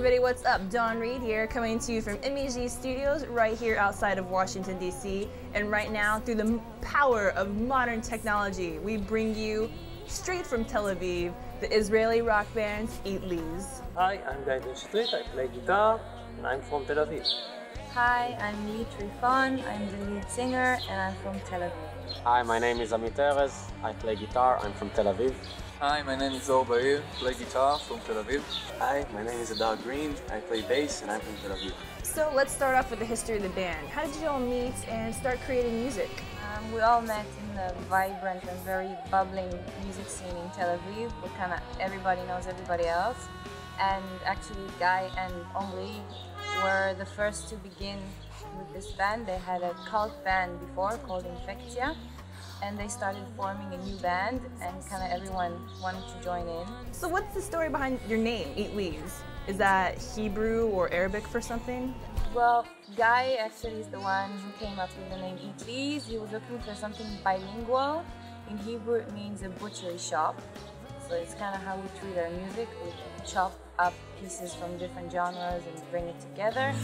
everybody, what's up? Dawn Reed here, coming to you from MEG Studios right here outside of Washington, D.C. And right now, through the power of modern technology, we bring you, straight from Tel Aviv, the Israeli rock band Eatliz. Hi, I'm Guy Street. I play guitar and I'm from Tel Aviv. Hi, I'm Trifon. I'm the lead singer and I'm from Tel Aviv. Hi, my name is Eatlz. I play guitar. I'm from Tel Aviv. Hi, my name is Or Bahir, play guitar from Tel Aviv. Hi, my name is Adar Green, I play bass and I'm from Tel Aviv. So let's start off with the history of the band. How did you all meet and start creating music? We all met in the vibrant and very bubbling music scene in Tel Aviv, where kind of everybody knows everybody else. And actually Guy and Omri were the first to begin with this band. They had a cult band before called Infectia. And they started forming a new band, and kind of everyone wanted to join in. So what's the story behind your name, Eatliz? Is that Hebrew or Arabic for something? Well, Guy actually is the one who came up with the name Eatliz. He was looking for something bilingual. In Hebrew it means a butchery shop. So it's kind of how we treat our music. We chop up pieces from different genres and bring it together.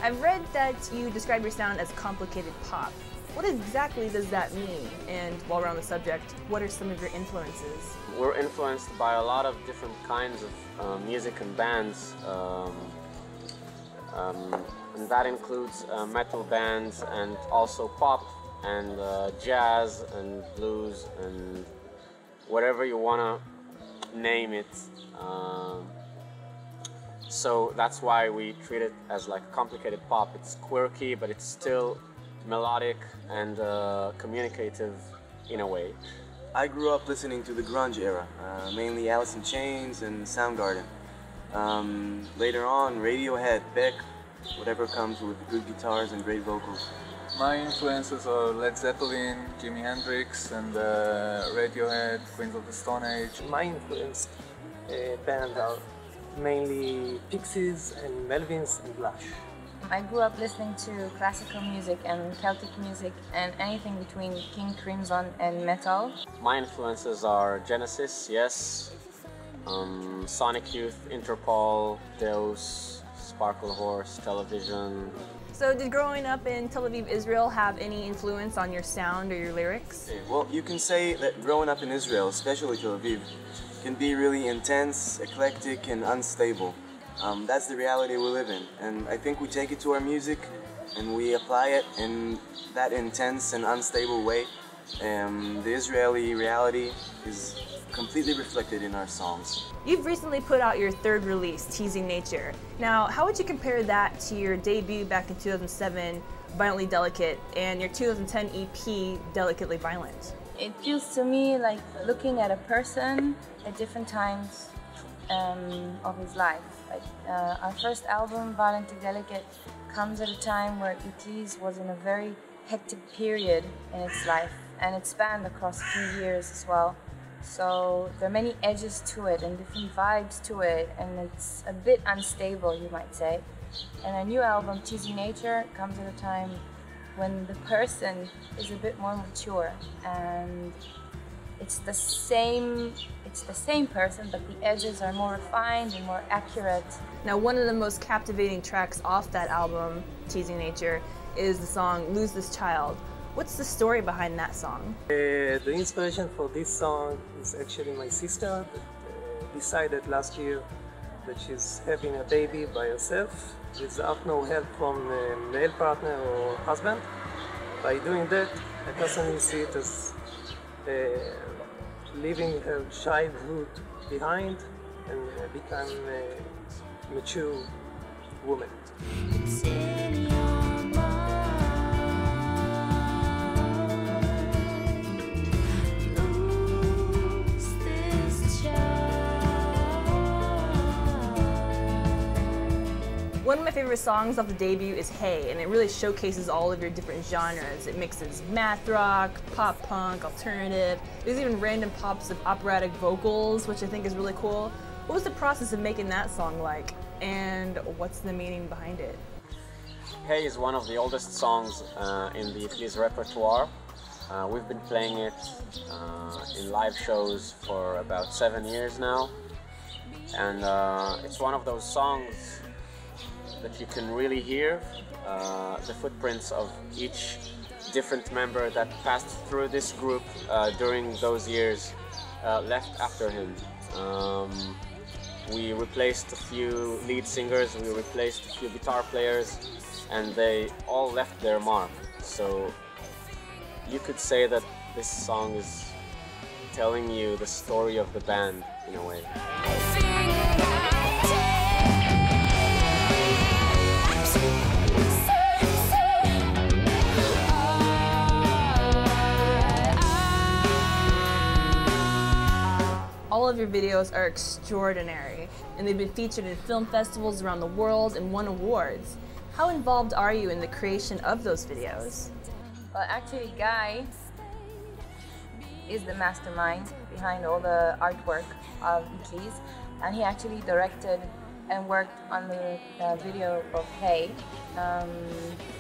I've read that you describe your sound as complicated pop. What exactly does that mean? And while we're on the subject, what are some of your influences? We're influenced by a lot of different kinds of music and bands. And that includes metal bands and also pop and jazz and blues and whatever you want to name it. So that's why we treat it as like complicated pop. It's quirky, but it's still melodic and communicative in a way. I grew up listening to the grunge era, mainly Alice in Chains and Soundgarden. Later on, Radiohead, Beck, whatever comes with good guitars and great vocals. My influences are Led Zeppelin, Jimi Hendrix, and Radiohead, Queens of the Stone Age. My influenced bands are mainly Pixies and Melvins and Blush. I grew up listening to classical music and Celtic music and anything between King Crimson and metal. My influences are Genesis, yes, Sonic Youth, Interpol, Deus, Sparkle Horse, Television. So did growing up in Tel Aviv, Israel have any influence on your sound or your lyrics? Well, you can say that growing up in Israel, especially Tel Aviv, can be really intense, eclectic, and unstable. That's the reality we live in, and I think we take it to our music and we apply it in that intense and unstable way. The Israeli reality is completely reflected in our songs. You've recently put out your third release, Teasing Nature. Now, how would you compare that to your debut back in 2007, Violently Delicate, and your 2010 EP, Delicately Violent? It feels to me like looking at a person at different times of his life. Like our first album, Violently Delicate, comes at a time where Eatliz was in a very hectic period in its life, and it spanned across a few years as well. So there are many edges to it and different vibes to it, and it's a bit unstable, you might say. And our new album, Teasing Nature, comes at a time when the person is a bit more mature, and it's the same person, but the edges are more refined and more accurate. Now, one of the most captivating tracks off that album, Teasing Nature, is the song Lose This Child. What's the story behind that song? The inspiration for this song is actually my sister that decided last year that she's having a baby by herself without no help from a male partner or husband. By doing that, I personally see it as leaving her childhood behind and become a mature woman. One of my favorite songs off the debut is Hey, and it really showcases all of your different genres. It mixes math rock, pop punk, alternative. There's even random pops of operatic vocals, which I think is really cool. What was the process of making that song like, and what's the meaning behind it? Hey is one of the oldest songs in the Eatliz repertoire. We've been playing it in live shows for about 7 years now, and it's one of those songs that you can really hear the footprints of each different member that passed through this group during those years left after him. We replaced a few lead singers, we replaced a few guitar players, and they all left their mark. So you could say that this song is telling you the story of the band in a way. All of your videos are extraordinary, and they've been featured in film festivals around the world and won awards. How involved are you in the creation of those videos? Well, actually, Guy is the mastermind behind all the artwork of Eatliz, and he actually directed and worked on the video of Hey.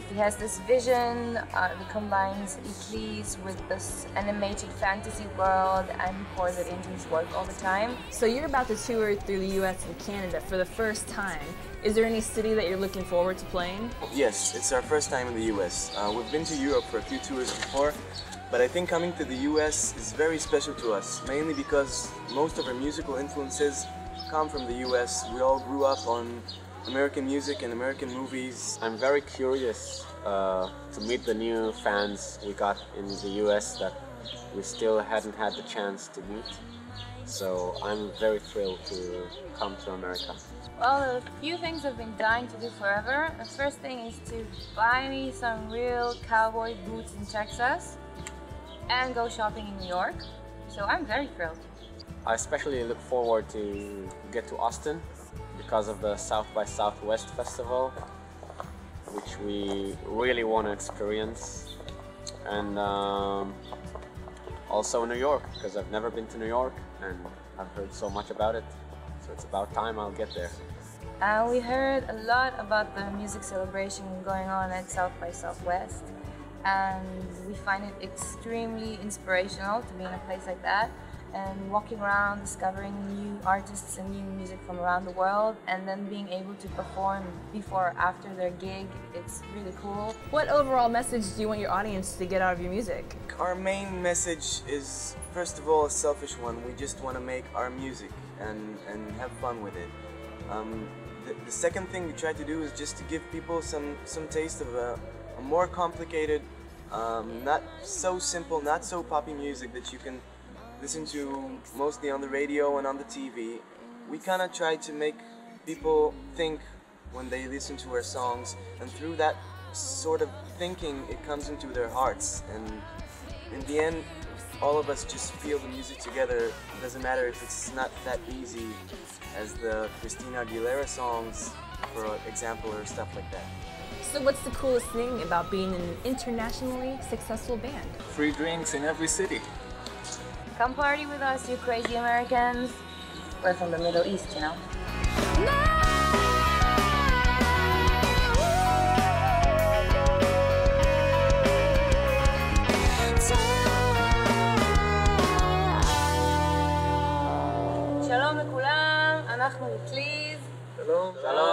He has this vision that combines Eatliz with this animated fantasy world, and he pours it into his work all the time. So you're about to tour through the US and Canada for the first time. Is there any city that you're looking forward to playing? Yes, it's our first time in the US. We've been to Europe for a few tours before, but I think coming to the US is very special to us, mainly because most of our musical influences come from the US. We all grew up on American music and American movies. I'm very curious to meet the new fans we got in the US that we still hadn't had the chance to meet. So I'm very thrilled to come to America. Well, a few things I've been dying to do forever. The first thing is to buy me some real cowboy boots in Texas and go shopping in New York. So I'm very thrilled. I especially look forward to get to Austin because of the South by Southwest Festival, which we really want to experience, and also New York, because I've never been to New York and I've heard so much about it, so it's about time I'll get there. We heard a lot about the music celebration going on at South by Southwest, and we find it extremely inspirational to be in a place like that and walking around, discovering new artists and new music from around the world, and then being able to perform before or after their gig. It's really cool. What overall message do you want your audience to get out of your music? Our main message is, first of all, a selfish one. We just want to make our music and have fun with it. The second thing we try to do is just to give people some taste of a more complicated, not so simple, not so poppy music that you can listen to mostly on the radio and on the TV. We kind of try to make people think when they listen to our songs, and through that sort of thinking it comes into their hearts, and in the end all of us just feel the music together. It doesn't matter if it's not that easy as the Christina Aguilera songs, for example, or stuff like that. So what's the coolest thing about being in an internationally successful band? Free drinks in every city. Come party with us, you crazy Americans. We're from the Middle East, you know. שלום.